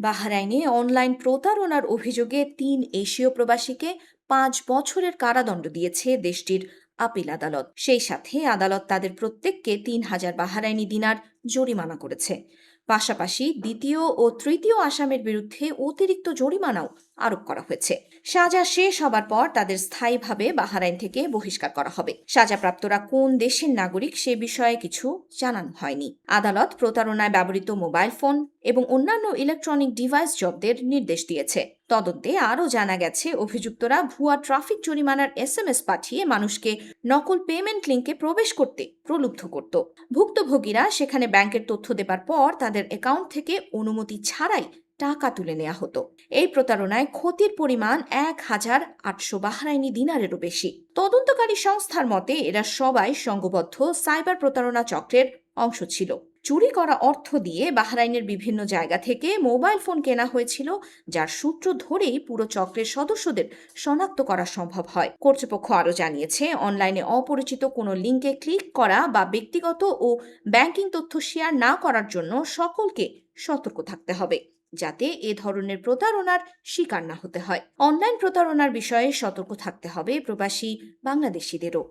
বাহরাইনে online প্রতারণার অভিযোগে ৩ এশীয় প্রবাসীকে ৫ বছরের কারাদণ্ড দিয়েছে দেশটির আপিল আদালত। সেই সাথে আদালত তাদের প্রত্যেককে ৩,০০০ বাহরাইনি দিনার জরিমানা করেছে। পাশাপাশি দ্বিতীয় ও তৃতীয় আসামির বিরুদ্ধে অতিরিক্ত জরিমানাও আরোপ করা হয়েছে। সাজা শেষ হবার পর তাদের স্থায়ীভাবে বাহরাইন থেকে বহিষ্কার করা হবে। সাজাপ্রাপ্তরা কোন দেশের নাগরিক সে বিষয়ে কিছু জানানো হয়নি। আদালত প্রতারণায় ব্যবহৃত মোবাইল ফোন এবং অন্যান্য ইলেকট্রনিক ডিভাইস জব্দের নির্দেশ দিয়েছে। তদন্তে আরও জানা গেছে, অভিযুক্তরা ভুয়া ট্রাফিক জরিমানার SMS পাঠিয়ে মানুষকে নকল পেমেন্ট লিঙ্কে প্রবেশ করতে প্রলুব্ধ করত। ভুক্তভোগীরা সেখানে ব্যাংকের তথ্য দেবার পর তাদের অ্যাকাউন্ট থেকে অনুমতি ছাড়াই টাকা তুলে নেওয়া হতো। এই প্রতারণায় ক্ষতির পরিমাণ ১,৮০০ বাহরাইনি দিনারেরও বেশি। তদন্তকারী সংস্থার মতে এরা সবাই সংঘবদ্ধ সাইবার প্রতারণা চক্রের অংশ ছিল। চুরি করা অর্থ দিয়ে বাহরাইনের বিভিন্ন জায়গা থেকে মোবাইল ফোন কেনা হয়েছিল, যার সূত্র ধরেই পুরো চক্রের সদস্যদের শনাক্ত করা সম্ভব হয়। কর্তৃপক্ষ আরও জানিয়েছে, অনলাইনে অপরিচিত কোনো লিঙ্কে ক্লিক করা বা ব্যক্তিগত ও ব্যাংকিং তথ্য শেয়ার না করার জন্য সকলকে সতর্ক থাকতে হবে, যাতে এ ধরনের প্রতারণার শিকার না হতে হয়। অনলাইন প্রতারণার বিষয়ে সতর্ক থাকতে হবে প্রবাসী বাংলাদেশিদেরও।